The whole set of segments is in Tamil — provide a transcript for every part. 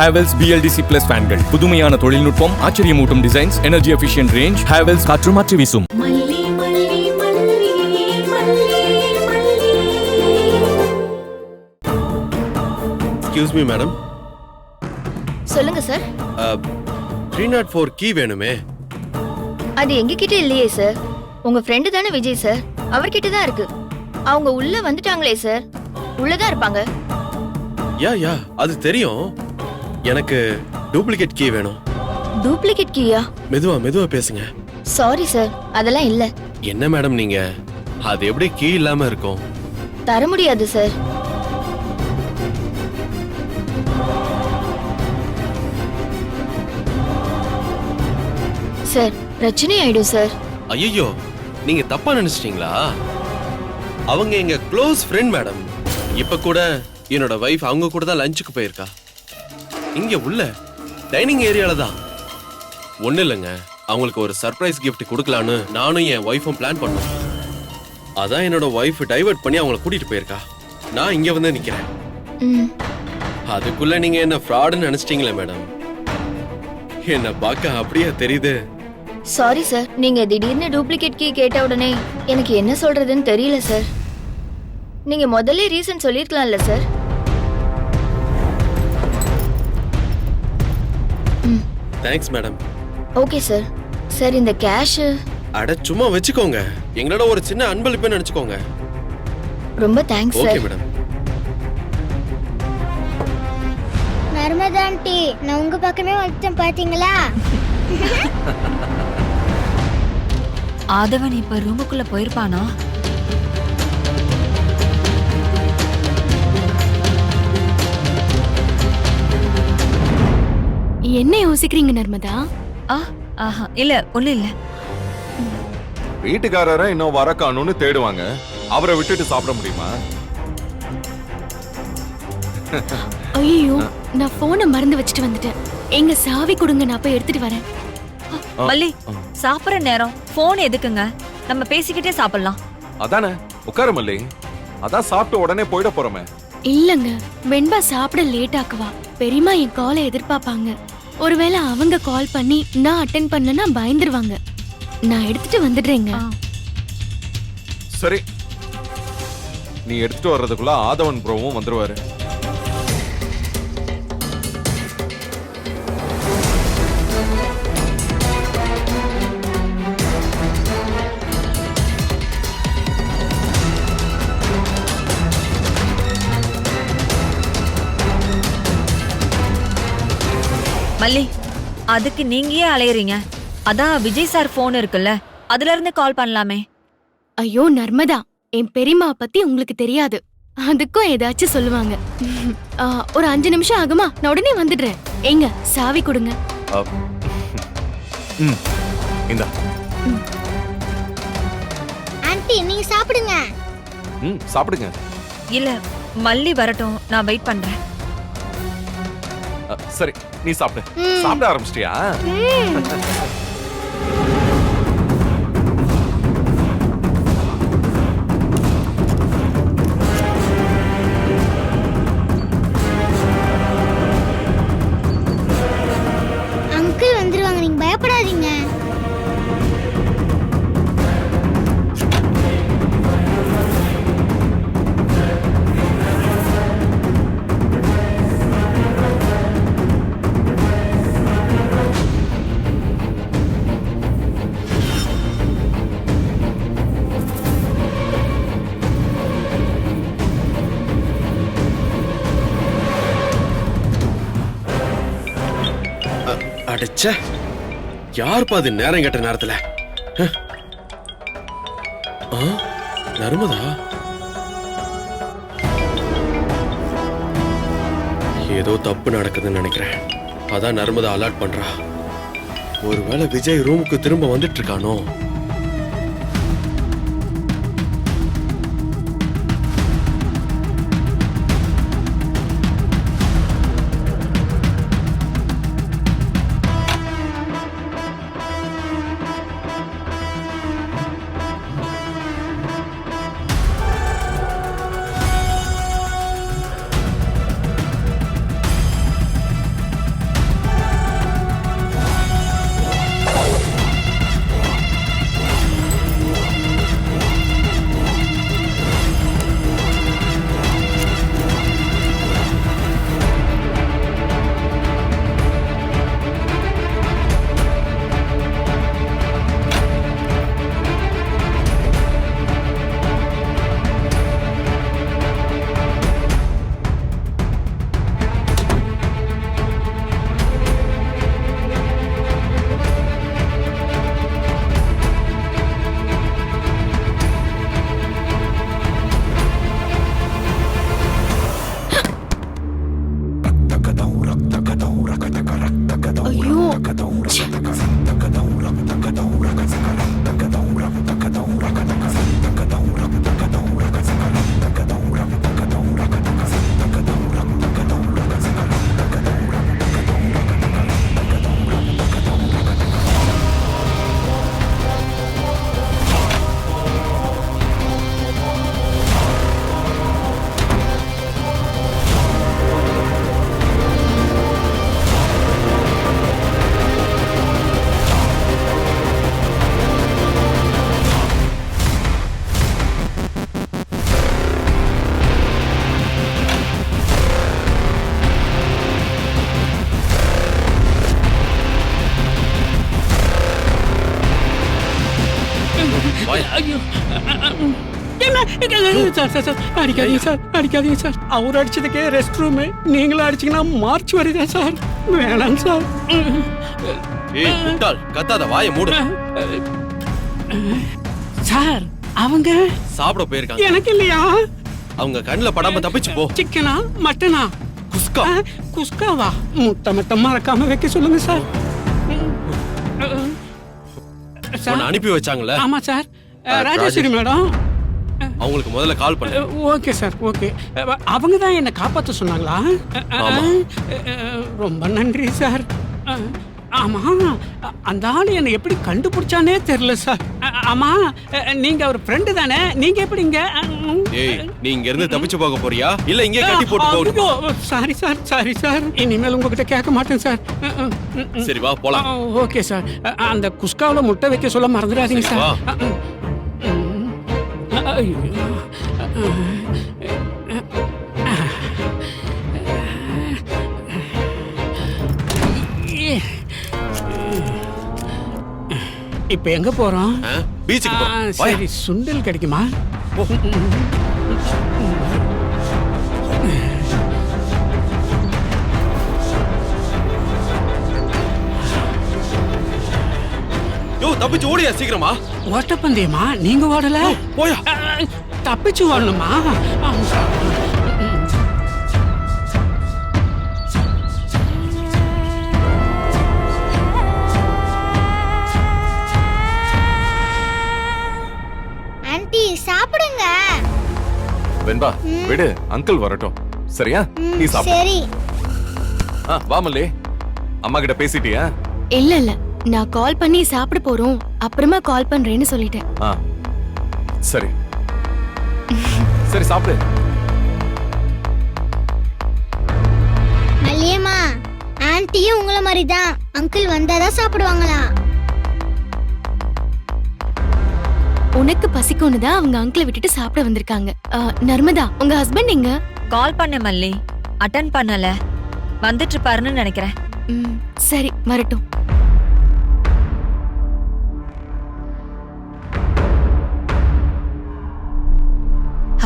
Havells BLDC Plus ஃபேன்கள் புதுமையான தொழில்நுட்பம், ஆச்சரியமூட்டும் designs, energy efficient range. Havells காற்று மாற்றி வீசும். Excuse me madam. சொல்லுங்க சார். 304 கீ வேணுமே. அது எங்க கிட்ட இல்லையே சார். உங்க ஃப்ரெண்டு தானே விஜய் சார், அவர்கிட்ட தான் இருக்கு. அவங்க உள்ள வந்துட்டாங்களே சார், உள்ளதான் இருப்பாங்க. யா அது தெரியும். எனக்கு டூப்ளிகேட் கீ வேணும். டூப்ளிகேட் கீயா? மெதுவா பேசுங்க. சாரி சார், அதெல்லாம் இல்ல. என்ன மேடம் நீங்க, அது எப்படி கீ இல்லாம இருக்கும்? தர முடியாது சார். சார், பிரச்சனை ஆயிடும் சார். ஐயோ, நீங்க தப்பா நினைச்சிட்டீங்களா? அவங்க எங்க க்ளோஸ் ஃப்ரெண்ட் மேடம். இப்ப கூட என்னோட வைஃப் அவங்க கூட தான் லஞ்சுக்கு போயிருக்கா. இங்க உள்ள டைனிங் ஏரியால தான். ஒண்ணு இல்லைங்க, அவங்களுக்கு ஒரு சர்ப்ரைஸ் கிஃப்ட் கொடுக்கலான்னு நானும் என் ஒய்ஃபும் பிளான் பண்ணோம். அதான் என்னோட ஒய்ஃப் டைவர்ட் பண்ணி அவங்கள கூட்டிட்டு போயிருக்கா. நான் இங்க வந்து நிக்கிறேன். அதுக்குள்ள நீங்க என்ன ஃப்ராடுன்னு நினைச்சிட்டீங்களே மேடம். என்ன பார்க்க அப்படியே தெரியுது. சாரி சார், நீங்க திடீர்னு டூப்ளிகேட் கீ கேட்ட உடனே எனக்கு என்ன சொல்றதுன்னு தெரியல சார். நீங்க முதல்ல ரீசன் சொல்லிருக்கலாம்ல sir. Thanks madam. Okay sir. Sir, இந்த கேஷ் அட சும்மா வச்சுக்கோங்க. எங்களோட ஒரு சின்ன அன்பளிப்புன்னு நினைச்சுக்கோங்க. ரொம்ப thanks okay sir. Madam. Narmada aunty, நான் உங்க பக்கமே வந்துட்டேன் பாத்தீங்களா? ஆதவன் இப்ப ரூமுக்குள்ள போயிருப்பானா? என்ன யோசிக்கிறீங்க நர்மதா? ஆஹா, இல்ல ஒண்ணு இல்ல. வீட்டுக்காரரை இன்னும் வர காணும்னு தேடுவாங்க, அவரை விட்டுட்டு சாப்பிட முடியுமா? ஐயோ, நான் போனை மறந்து வச்சுட்டு வந்துட்டேன். எங்க சாவி கொடுங்க, நான் போய் எடுத்துட்டு வரேன். மல்லி, சாப்பிடுற நேரம் போன் எதுக்குங்க? நம்ம பேசிக்கிட்டே சாப்பிடலாம். அதானே, உட்கார மல்லி. அதான் சாப்பிட்டு உடனே போயிட போறோமே. இல்லங்க, வெண்பா சாப்பிட லேட் ஆக்குவா. பெரியமா என் காலை எதிர்பார்ப்பாங்க. ஒருவேளை அவங்க கால் பண்ணி நான் அட்டென்ட் பண்ணலன்னா பயந்துருவாங்க. நான் எடுத்துட்டு வந்துடுறேங்க. சரி, நீ எடுத்துட்டு வர்றதுக்குள்ள ஆதவன் ப்ரோவும் வந்துருவாரு. மல்லி, அதுக்கு நீங்க ஏன் அலையறீங்க? அதான் விஜய் சார் போன் இருக்குல்ல, அதுல இருந்து கால் பண்ணலாமே. ஐயோ நர்மதா, என் பெரியம்மா பத்தி உங்களுக்கு தெரியாது. அதுக்கும் ஏதாச்சும் சொல்லுவாங்க. ஒரு 5 நிமிஷம் ஆகுமா? நான் உடனே வந்துடுறேன். எங்க சாவி கொடுங்க. இந்தா. ஆண்டி, நீங்க சாப்பிடுங்க. சாப்பிடுங்க. இல்ல, மல்லி வரட்டும், நான் வெயிட் பண்றேன். சரி, நீ சாப்பிடு. சாப்பிட ஆரம்பிச்சிட்டியா? அங்கிள் வந்துருவாங்க, நீங்க பயப்படாதீங்க. அடச்சே, யார் பாது நேரம் கேட்ட நேரத்துல? நர்மதா ஏதோ தப்பு நடக்குதுன்னு நினைக்கிறேன். அதான் நர்மதா அலர்ட் பண்றா. ஒருவேளை விஜய் ரூமுக்கு திரும்ப வந்துட்டு இருக்கானோ? ஐயோ என்ன சார் சார் சார் அடிக்காதீங்க சார் அடிக்காதீங்க சார். அவர் அடிச்சதுக்கே ரெஸ்ட் ரூமு, நீங்களும் அடிச்சீங்கன்னா மார்ச் வருதா சார்? வேணாம் சார். ஏய் முட்டாள், கத்தாத, வாயை மூடு. சார் அவங்க சாப்பிட போயிருக்காங்க. எனக்கு இல்லையா? அவங்க கண்ணுல படாம தப்பிச்சு போ. சிக்கனா மட்டனா? குஸ்கா. குஸ்காவா? முட்டை மட்டும் மறக்காம வைக்க சொல்லுங்க சார். உன்னை அனுப்பி வச்சாங்கல்ல? ஆமா சார். ராஜேஸ்வரி மேடம், அவங்களுக்கு முதல்ல கால் பண்ணு. Okay sir, okay. அவங்க தான் என்ன காப்பாற்ற சொன்னாங்களா? ஆமா. ரொம்ப நன்றி சார். ஆமா, அந்த ஆளு என்ன எப்படி கண்டுபிடிச்சானே தெரியல சார். ஆமா, நீங்க அவர் ஃப்ரெண்டு தானே? நீங்க எப்படிங்க? ஏய், நீ இங்க இருந்து தப்பிச்சு போக போறியா இல்ல இங்கே கட்டி போட்டு போகணுமா? Sorry sir, sorry sir. இனிமேல் உங்ககிட்ட கேட்க மாட்டேன் சார். சரி வா போலாம். Okay sir. அந்த குஸ்காவுல முட்டை வைக்க சொல்ல மறந்துடாதீங்க சரி, வா. சார். ஐயோ. இப்ப எங்க போறோம்? பீச்சுக்கு போ. சரி, சுண்டல் கிடைக்குமா? யோ, தப்பிச்சு ஓடியா சீக்கிரமா. ஓட்டப்பந்தயமா? நீங்க ஓடல? போயா. தப்பிச்சு ஓடணுமா? ஆன்ட்டி சாப்பிடுங்க. வெண்பா விடு, அங்கிள் வரட்டும். சரியா? நீ சாப்பிடு. சரி. வா மல்லி, அம்மா கிட்ட பேசிட்டியா? இல்ல இல்ல, நான் கால் பண்ணி சாப்பிட போறோம், அப்புறமா கால் பண்றேன்னு சொல்லிட்டேன். சரி சரி, சாப்பிடு. மல்லியம்மா, ஆன்ட்டியும் உங்கள மாதிரி தான். அங்கிள் வந்தாதான் சாப்பிடுவாங்களா? உனக்கு பசிக்கும்னு தான் அவங்க அங்கிளை விட்டுட்டு சாப்பிட வந்திருக்காங்க. நர்மதா, உங்க ஹஸ்பண்ட் எங்க? கால் பண்ண மல்லி, அட்டன் பண்ணல. வந்துட்டு இருப்பாருன்னு நினைக்கிறேன். சரி, வரட்டும்.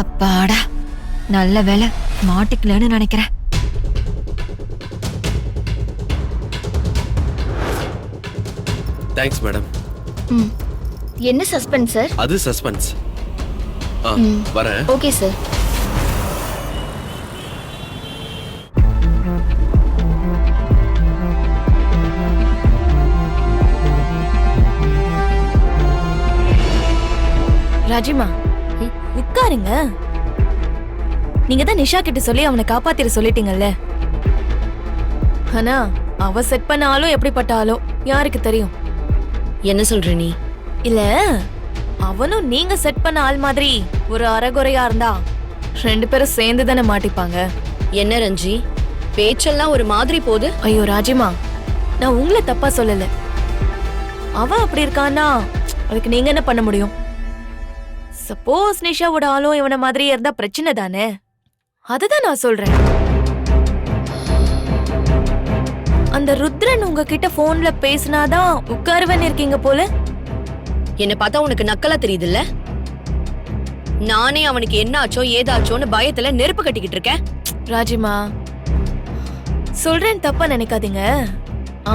அப்பாடா, நல்ல வேலை மாட்டிக்கலன்னு நினைக்கிறேன். Thanks madam. என்ன சஸ்பென்ஸ் சார்? அது சஸ்பென்ஸ். வரேன். Okay sir. ராஜிமா, உட்காருங்க. நீங்க தான் நிஷா கிட்ட சொல்லி அவனை காப்பாத்திர சொல்லிட்டீங்கல்ல. ஆனா அவ செட் பண்ண ஆளும் எப்படிப்பட்ட ஆளோ யாருக்கு தெரியும்? என்ன சொல்ற நீ? இல்ல, அவனும் நீங்க செட் பண்ண ஆள் மாதிரி ஒரு அறகுறையா இருந்தா 2 பேரும் சேர்ந்து தானே மாட்டிப்பாங்க. என்ன ரஞ்சி, பேச்செல்லாம் ஒரு மாதிரி போகுது. ஐயோ ராஜிமா, நான் உங்களை தப்பா சொல்லல. அவன் அப்படி இருக்கான்னா அதுக்கு நீங்க என்ன பண்ண முடியும்? சப்போஸ் நிஷாவோட ஆளும் இவன மாதிரியே இருந்தா பிரச்சனை தானே. அதுதான் நான் சொல்றேன். அந்த ருத்ரன் உங்ககிட்ட போன்ல பேசினாதான் உட்காருவன்னு இருக்கீங்க போல. என்ன பார்த்தா உனக்கு நக்கலா தெரியுதுல்ல? நானே அவனுக்கு என்ன ஆச்சோ ஏதாச்சோன்னு பயத்துல நெருப்பு கட்டிக்கிட்டு இருக்கேன். ராஜிமா, சொல்றேன், தப்பா நினைக்காதீங்க.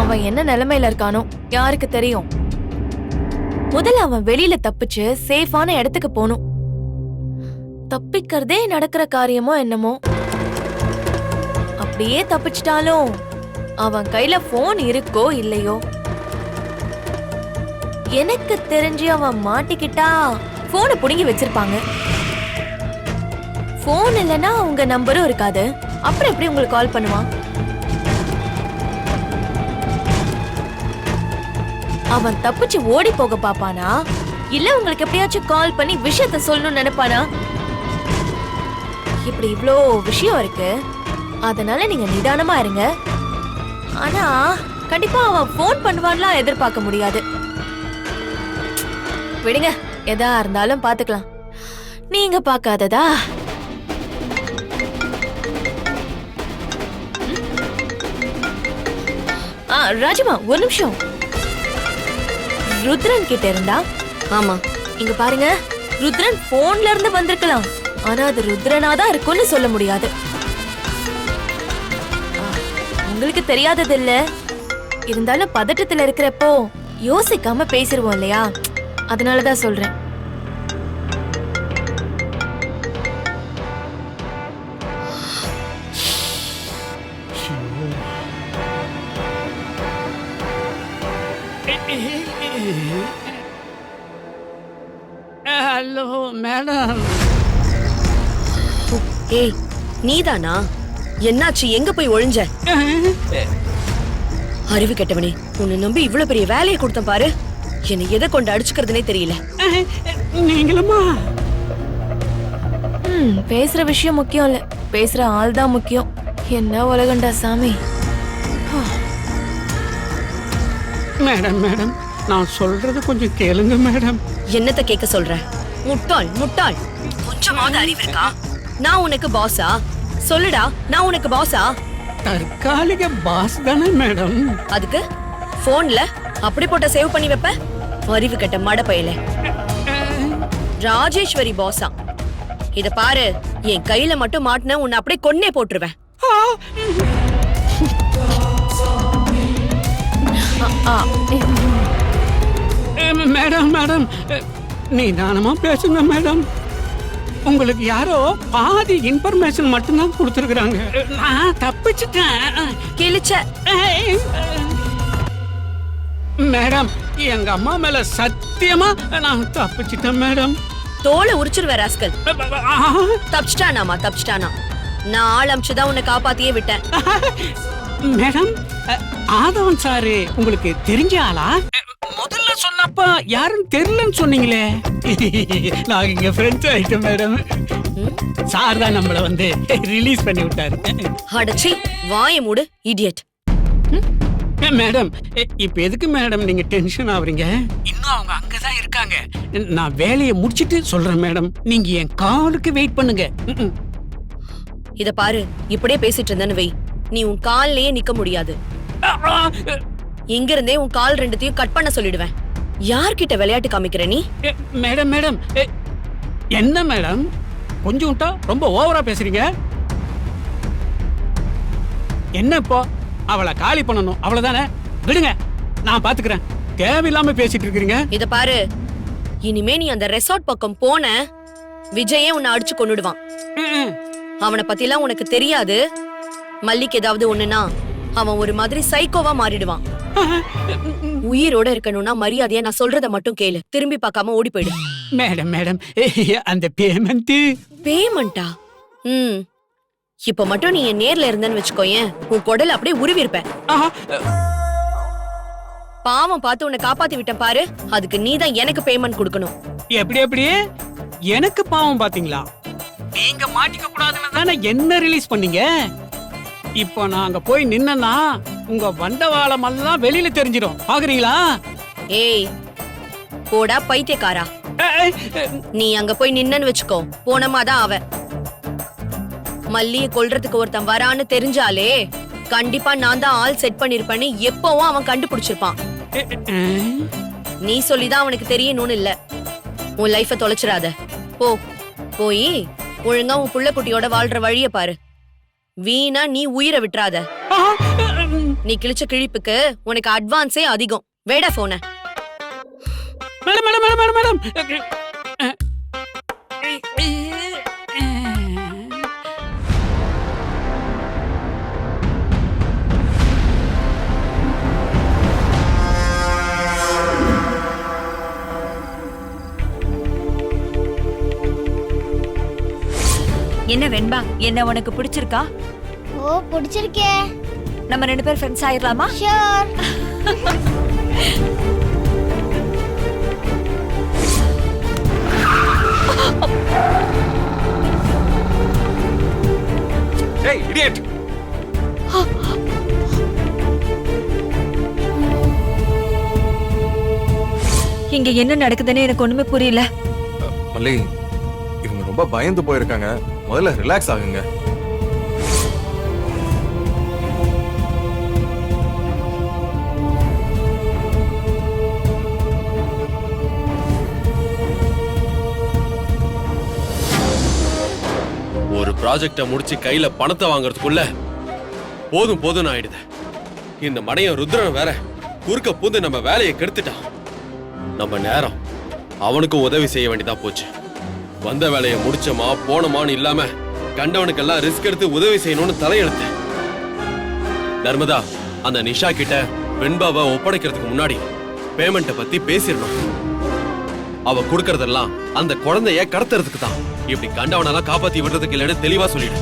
அவன் என்ன நிலைமையில இருக்கானோ யாருக்கு தெரியும். முதல்ல அவன் வெளியில தப்பிச்சு சேஃபான இடத்துக்கு போகணும். தப்பிக்கிறதே நடக்கிற காரியமோ என்னமோ. அப்படியே தப்பிச்சிட்டாலும் அவன் கையில போன் இருக்கோ இல்லையோ, எனக்கு தெரிஞ்சு அவன் மாட்டிக்கிட்டா போனை புடுங்கி வச்சிருப்பாங்க. போன் இல்லைன்னா உங்க நம்பரும் இருக்காது, அப்புறம் எப்படி உங்களுக்கு கால் பண்ணுவான்? அவன் தப்பிச்சு ஓடி போக பாப்பானா, இல்ல உங்களுக்கு எப்படியாச்சும் கால் பண்ணி விஷயத்த சொல்லணும்னு நினைப்பானா? இப்படி இவ்ளோ விஷயம் இருக்கு, அதனால நீங்க நிதானமா இருங்க. ஆனா கண்டிப்பா அவன் போன் பண்ணுவான்லாம் எதிர்பார்க்க முடியாது. விடுங்க, எதா இருந்தாலும் பாத்துக்கலாம். நீங்க பாக்காததா? ராஜமா ஒரு நிமிஷம். ருத்ரன் கிட்ட இருந்தா? ஆமா. இங்க பாருங்க, ருத்ரன் போன்ல இருந்து வந்திருக்கலாம், ஆனா அது ருத்ரனா தான் இருக்கும்னு சொல்ல முடியாது. உங்களுக்கு தெரியாதது இல்ல, இருந்தாலும் பதட்டத்துல இருக்கிறப்போ யோசிக்காம பேசிருவோம் இல்லையா, அதனாலதான் சொல்றேன். Hello madam. ஏய், நீதானா? என்னாச்சு? எங்க போய் ஒளிஞ்ச? அறிவு கெட்டவனே, உன்னை நம்பி இவ்வளவு பெரிய வேலையை கொடுத்தேன் பாரு. என்னை எதை கொண்டு அடிச்சுக்கிறதுனே தெரியல. நீங்களுமா? பேசுற விஷயம் முக்கியம் இல்ல, பேசுற ஆள் தான் முக்கியம். என்ன உலகண்டா சாமி. மேடம் மேடம், நான் சொல்றது கொஞ்சம் கேளுங்க மேடம். என்னத்த கேட்க சொல்ற? முட்டாள் முட்டாள், கொஞ்சமாவது அறிவு இருக்கா? நான் உனக்கு பாஸா? சொல்லுடா, நான் உனக்கு பாஸா? தற்காலிக பாஸ் தானே மேடம். அதுக்கு போன்ல அப்படி போட்ட சேவ் பண்ணி வைப்ப? அறிவு கட்ட மட பயல. ராஜேஸ்வரி பாஸா? இத பாரு, என் கையில மட்டும் மாட்டின உன்னை அப்படியே கொன்னே போட்டுருவேன். மேடம் மேடம், நிதானமா பேசுங்க மேடம். உங்களுக்கு யாரோ பாதி இன்ஃபர்மேஷன் மட்டும்தான் கொடுத்துருக்காங்க. நான் தப்பிச்சுட்டேன். கிழிச்ச மேடம், எங்க அம்மா மேல சத்தியமா நான் தப்பிச்சுட்டேன் மேடம். தோலை உரிச்சிருவேன் ராஸ்கல். தப்பிச்சிட்டானாமா? தப்பிச்சிட்டானா? நான் ஆள் அமிச்சுதான் உன்னை காப்பாத்தியே விட்டேன். மேடம், ஆதவன் சாரு உங்களுக்கு தெரிஞ்ச ஆளா? முதல்ல சொன்னப்ப யாரும் தெரியலன்னு சொன்னீங்களே. நான் இங்க ஃப்ரெண்ட்ஸ் ஆயிட்டேன் மேடம். சார் தான் நம்மள வந்து ரிலீஸ் பண்ணி விட்டாரு. அடச்சி, வாயை மூடு இடியட். மேடம், இப்ப எதுக்கு மேடம் நீங்க டென்ஷன் ஆவறீங்க? இன்னும் அவங்க அங்கதான் இருக்காங்க. நான் வேலையை முடிச்சிட்டு சொல்றேன் மேடம். நீங்க என் காலுக்கு வெயிட் பண்ணுங்க. இத பாரு, இப்படியே பேசிட்டு இருந்தேன்னு வை, நீ உன் கால்லயே நிக்க முடியாது. இங்க இருந்தே உன் கால் ரெண்டுத்தையும் கட் பண்ண சொல்லிடுவேன். யார்கிட்ட விளையாட்டு காமிக்கிற நீ? மேடம் மேடம், என்ன மேடம் கொஞ்சம் விட்டா ரொம்ப ஓவரா பேசுறீங்க? என்ன இப்போ அவளை காலி பண்ணணும் அவ்வளவுதானே? விடுங்க, நான் பாத்துக்கிறேன். தேவையில்லாம பேசிட்டு இருக்கீங்க. இத பாரு, இனிமே நீ அந்த ரெசார்ட் பக்கம் போன, விஜயே உன்னை அடிச்சு கொன்னுடுவான். அவனை பத்திலாம் உனக்கு தெரியாது. மல்லிக்கு ஏதாவது ஒண்ணுனா அவன் ஒரு மாதிரி சைக்கோவா மாறிடுவான். உயிரோட இருக்கணும்னா மரியாதையா நான் சொல்றத மட்டும் கேளு. திரும்பி பார்க்காம ஓடி போயிடு. மேடம் மேடம், அந்த பேமெண்டா? இப்ப மட்டும் நீ என் நேர்ல இருந்தன்னு வச்சுக்கோயேன், உன் குடல் அப்படியே உருவிருப்ப. பாவம் பார்த்து உன்னை காப்பாத்தி விட்டேன் பாரு, அதுக்கு நீதான் எனக்கு பேமெண்ட் கொடுக்கணும். எப்படி எப்படி எனக்கு பாவம் பாத்தீங்களா? நீங்க மாட்டிக்க கூடாதுன்னு தானே என்ன ரிலீஸ் பண்ணீங்க. இப்போ நான் அங்க போய் நின்னா உங்க வண்டவாளம் எல்லாம் வெளியில தெரிஞ்சிடும். பாக்குறீங்களா? ஏய் போடா பைத்தியக்காரா, நீ அங்க போய் நின்னன்னு வச்சுக்கோ, போனமாதான் அவ. மல்லிய கொல்றதுக்கு ஒருத்தன் வரான்னு தெரிஞ்சாலே கண்டிப்பா நான் தான் ஆள் செட் பண்ணிருப்பேன்னு எப்பவும் அவன் கண்டுபிடிச்சிருப்பான். நீ சொல்லிதான் அவனுக்கு தெரியணும்னு இல்ல. உன் லைஃப தொலைச்சிடாத. போ, போய் ஒழுங்கா உன் புள்ள குட்டியோட வாழ்ற வழிய பாரு. வீணா நீ உயிரை விட்டுறாத. நீ கிழிச்ச கிழிப்புக்கு உனக்கு அட்வான்ஸே அதிகம். வேடா போன. மேடம் மேடம் மேடம் மேடம், என்ன வெண்பா, என்ன உனக்கு பிடிச்சிருக்கா? ஓ பிடிச்சிருக்கே. நம்ம 2 பேர் ஃப்ரெண்ட்ஸ் ஆயிரலாமா? ஷூர். ஏய் இடியட். இங்க என்ன நடக்குதுன்னு எனக்கு ஒண்ணுமே புரியல. மல்லி, இவங்க ரொம்ப பயந்து போயிருக்காங்க. முதல்ல ரிலாக்ஸ் ஆகுங்க. ஒரு ப்ராஜெக்ட முடிச்சு கையில பணத்தை வாங்குறதுக்குள்ள போதும் போதும்னு ஆயிடுது. இந்த மடையன் ருத்ரன் வேற குறுக்க பூந்து நம்ம வேலையை கெடுத்துட்டான். நம்ம நேரம் அவனுக்கு உதவி செய்ய வேண்டியதா போச்சு. வந்த வேலையை முடிச்சோமா போனோமான்னு இல்லாம கண்டவனுக்கெல்லாம் ரிஸ்க் எடுத்து உதவி செய்யணும்னு தலையெழுத்து. நர்மதா, அந்த நிஷா கிட்ட வெண்பாவை ஒப்படைக்கிறதுக்கு முன்னாடி பேமெண்ட்டை பத்தி பேசிடணும். அவ கொடுக்கறதெல்லாம் அந்த குழந்தைய கடத்துறதுக்கு தான். இப்படி கண்டவனெல்லாம் காப்பாத்தி விடுறதுக்கு இல்லைன்னு தெளிவா சொல்லிடு.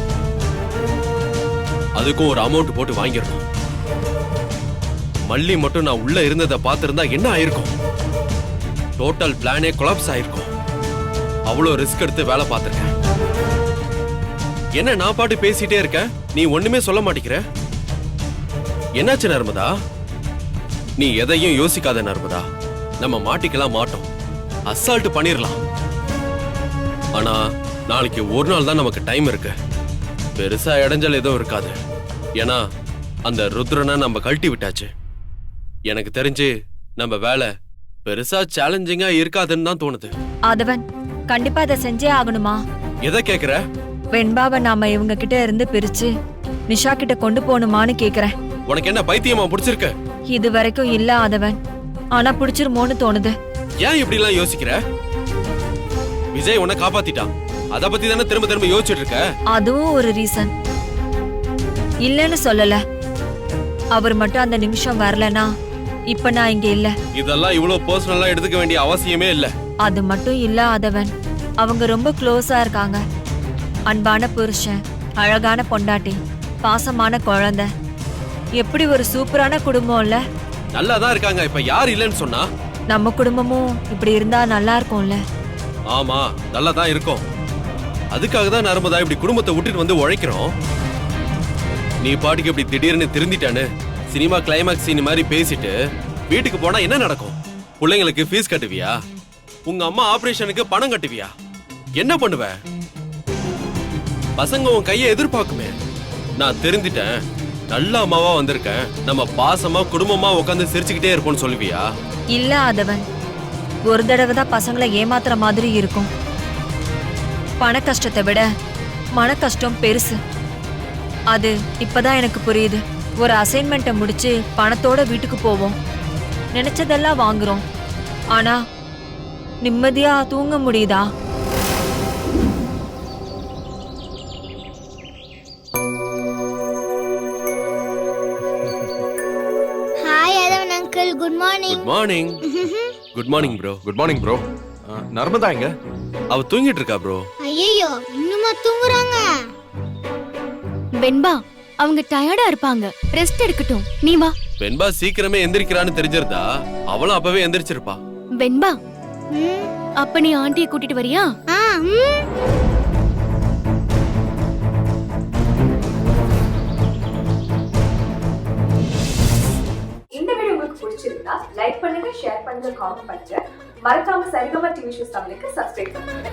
அதுக்கும் ஒரு அமௌண்ட் போட்டு வாங்கிடணும். மல்லி மட்டும் நான் உள்ள இருந்ததை பார்த்திருந்தா என்ன ஆயிருக்கும்? டோட்டல் பிளானே கொலாப்ஸ் ஆயிருக்கும். அவ்வளோ ரிஸ்க் எடுத்து வேலை பார்த்திருக்கேன். என்ன நான் பாட்டு பேசிட்டே இருக்கேன், நீ ஒண்ணுமே சொல்ல மாட்டேங்கிற. என்னாச்சு நர்மதா? நீ எதையும் யோசிக்காத நர்மதா. நம்ம மாட்டிக்கலாம் மாட்டோம், அசால்ட் பண்ணிரலாம். ஆனா நாளைக்கு ஒரு நாள் தான் நமக்கு டைம் இருக்கு. பெருசா இடைஞ்சல் எதுவும் இருக்காது. ஏன்னா அந்த ருத்ரனை நம்ம கழட்டி விட்டாச்சு. எனக்கு தெரிஞ்சு நம்ம வேலை பெருசா சேலஞ்சிங்கா இருக்காதுன்னு தான் தோணுது. ஆதவன், கண்டிப்பா அதை செஞ்சே ஆகணுமா? எதை கேக்குற? வெண்பாவை நாம இவங்க கிட்ட இருந்து பிரிச்சு நிஷா கிட்ட கொண்டு போகணுமான்னு கேக்குறேன். உனக்கு என்ன பைத்தியமா பிடிச்சிருக்கு? இது வரைக்கும் இல்ல ஆதவன், ஆனா பிடிச்சிருமோன்னு தோணுது. ஏன் இப்படி எல்லாம் யோசிக்கிற? விஜய் உன்னை காப்பாத்திட்டான், அத பத்தி தானே திரும்ப திரும்ப யோசிச்சுட்டு இருக்க. அதுவும் ஒரு ரீசன். இல்லன்னு சொல்லல, அவர் மட்டும் அந்த நிமிஷம் வரலனா இப்ப நான் இங்க இல்ல. இதெல்லாம் இவ்வளவு பர்சனலா எடுத்துக்க வேண்டிய அவசியமே இல்ல. அது மட்டும் இல்ல ஆதவன், அவங்க ரொம்ப க்ளோஸா இருக்காங்க. அன்பான புருஷன், அழகான பொண்டாட்டி, பாசமான குழந்தை. எப்படி ஒரு சூப்பரான குடும்பம் இல்ல? நல்லாதான் இருக்காங்க. இப்ப யார் இல்லன்னு சொன்னா? நம்ம குடும்பமும் இப்படி இருந்தா நல்லா இருக்கும்ல? ஆமா, நல்லா தான் இருக்கும். அதுக்காக தான் நர்மதா இப்படி குடும்பத்தை விட்டுட்டு வந்து உழைக்கிறோம். நீ பாட்டுக்கு இப்படி திடீர்னு திருந்திட்டானு சினிமா கிளைமாக்ஸ் சீன் மாதிரி பேசிட்டு வீட்டுக்கு போனா என்ன நடக்கும்? பிள்ளைங்களுக்கு ஃபீஸ் கட்டுவியா? உங்க அம்மா ஆபரேஷனுக்கு பணம் கட்டுவியா? என்ன பண்ணுவ? பசங்க உன் கையை எதிர்பார்க்குமே. நான் தெரிஞ்சிட்டேன், நல்ல அம்மாவா வந்திருக்கேன், நம்ம பாசமா குடும்பமா உட்காந்து சிரிச்சுக்கிட்டே இருப்போம்னு சொல்லுவியா? இல்ல ஆதவன், ஒரு தடவை தான் பசங்களை ஏமாத்துற மாதிரி இருக்கும். பண கஷ்டத்தை விட மன கஷ்டம் பெருசு. அது இப்பதான் எனக்கு புரியுது. ஒரு அசைன்மெண்ட்டை முடிச்சு பணத்தோட வீட்டுக்கு போவோம், நினைச்சதெல்லாம் வாங்குறோம். ஆனா நிம்மதியா தூங்க முடியுதா? Hi Aadhavan uncle, good morning. Good morning. Good morning bro. Good morning bro. Narmada எங்க? அவ தூங்கிட்டு இருக்கா ப்ரோ. ஐயோ, இன்னுமா தூங்குறாங்க? வெண்பா, அவங்க டயர்டா இருப்பாங்க, ரெஸ்ட் எடுக்கட்டும். நீ வா. வெண்பா சீக்கிரமே எந்திரிக்கிறான்னு தெரிஞ்சிருந்தா அவளும் அப்பவே எந்திரிச்சிருப்பா. வெண்பா, அப்ப நீ ஆண்டியை கூட்டிட்டு வரியா? இந்த வீடியோ உங்களுக்கு பிடிச்சிருந்தா லைக் பண்ணுங்க, ஷேர் பண்ணுங்க, காமெண்ட் பண்ணுங்க. மறக்காம சரிகமா டிவி ஷோஸ் தமிழுக்கு சப்ஸ்கிரைப் பண்ணுங்க.